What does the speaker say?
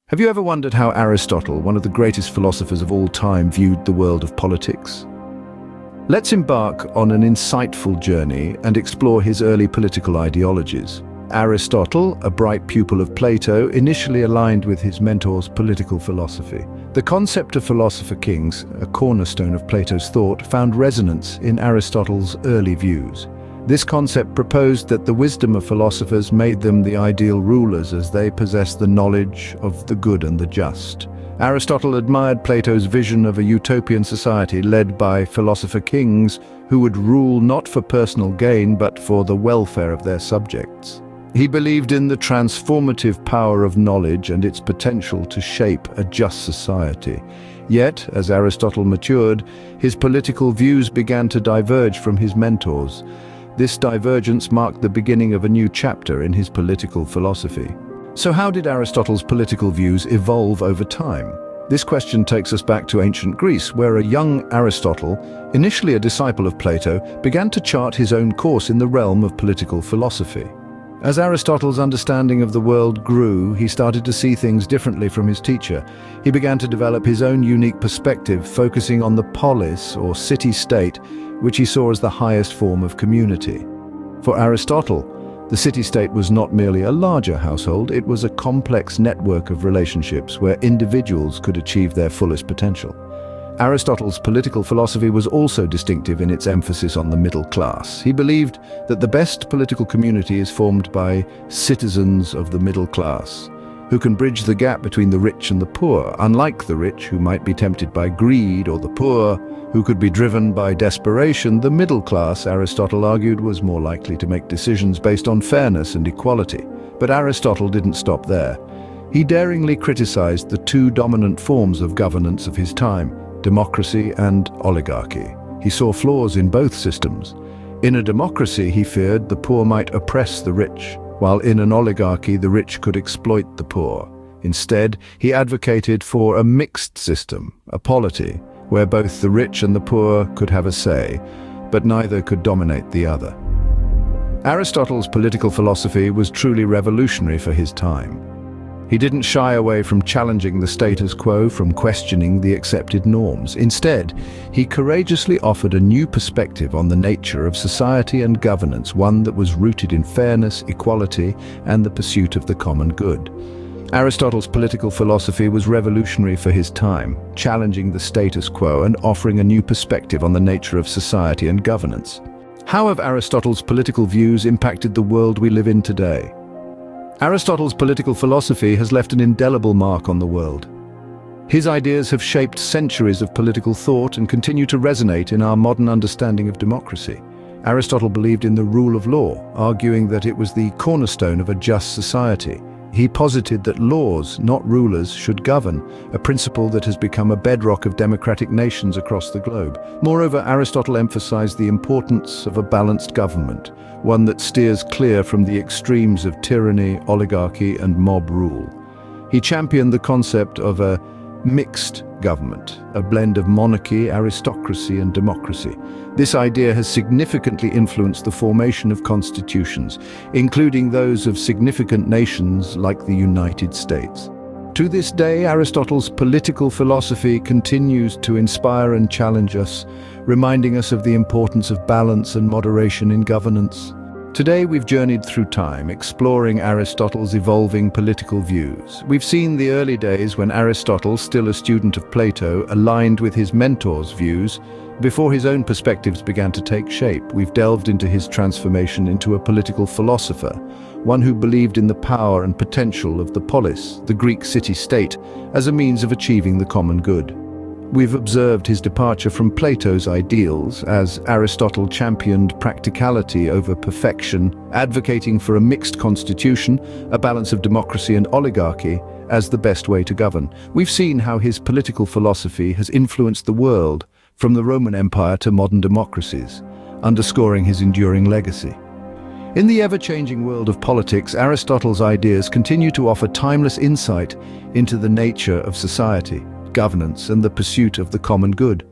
Have you ever wondered how Aristotle, one of the greatest philosophers of all time, viewed the world of politics? Let's embark on an insightful journey and explore his early political ideologies. Aristotle, a bright pupil of Plato, initially aligned with his mentor's political philosophy. The concept of philosopher kings, a cornerstone of Plato's thought, found resonance in Aristotle's early views. This concept proposed that the wisdom of philosophers made them the ideal rulers as they possessed the knowledge of the good and the just. Aristotle admired Plato's vision of a utopian society led by philosopher kings who would rule not for personal gain but for the welfare of their subjects. He believed in the transformative power of knowledge and its potential to shape a just society. Yet, as Aristotle matured, his political views began to diverge from his mentors. This divergence marked the beginning of a new chapter in his political philosophy. So how did Aristotle's political views evolve over time? This question takes us back to ancient Greece, where a young Aristotle, initially a disciple of Plato, began to chart his own course in the realm of political philosophy. As Aristotle's understanding of the world grew, he started to see things differently from his teacher. He began to develop his own unique perspective, focusing on the polis, or city-state, which he saw as the highest form of community. For Aristotle, the city-state was not merely a larger household, it was a complex network of relationships where individuals could achieve their fullest potential. Aristotle's political philosophy was also distinctive in its emphasis on the middle class. He believed that the best political community is formed by citizens of the middle class, who can bridge the gap between the rich and the poor, unlike the rich who might be tempted by greed, or the poor who could be driven by desperation. The middle class, Aristotle argued, was more likely to make decisions based on fairness and equality. But Aristotle didn't stop there. He daringly criticized the two dominant forms of governance of his time, democracy and oligarchy. He saw flaws in both systems. In a democracy, he feared the poor might oppress the rich, while in an oligarchy, the rich could exploit the poor. Instead, he advocated for a mixed system, a polity, where both the rich and the poor could have a say, but neither could dominate the other. Aristotle's political philosophy was truly revolutionary for his time. He didn't shy away from challenging the status quo, from questioning the accepted norms. Instead, he courageously offered a new perspective on the nature of society and governance, one that was rooted in fairness, equality, and the pursuit of the common good. Aristotle's political philosophy was revolutionary for his time, challenging the status quo and offering a new perspective on the nature of society and governance. How have Aristotle's political views impacted the world we live in today? Aristotle's political philosophy has left an indelible mark on the world. His ideas have shaped centuries of political thought and continue to resonate in our modern understanding of democracy. Aristotle believed in the rule of law, arguing that it was the cornerstone of a just society. He posited that laws, not rulers, should govern, a principle that has become a bedrock of democratic nations across the globe. Moreover, Aristotle emphasized the importance of a balanced government, one that steers clear from the extremes of tyranny, oligarchy, and mob rule. He championed the concept of a mixed government, a blend of monarchy, aristocracy, and democracy. This idea has significantly influenced the formation of constitutions, including those of significant nations like the United States. To this day, Aristotle's political philosophy continues to inspire and challenge us, reminding us of the importance of balance and moderation in governance. Today we've journeyed through time, exploring Aristotle's evolving political views. We've seen the early days when Aristotle, still a student of Plato, aligned with his mentor's views. Before his own perspectives began to take shape, we've delved into his transformation into a political philosopher, one who believed in the power and potential of the polis, the Greek city-state, as a means of achieving the common good. We've observed his departure from Plato's ideals, as Aristotle championed practicality over perfection, advocating for a mixed constitution, a balance of democracy and oligarchy, as the best way to govern. We've seen how his political philosophy has influenced the world, from the Roman Empire to modern democracies, underscoring his enduring legacy. In the ever-changing world of politics, Aristotle's ideas continue to offer timeless insight into the nature of society, governance, and the pursuit of the common good.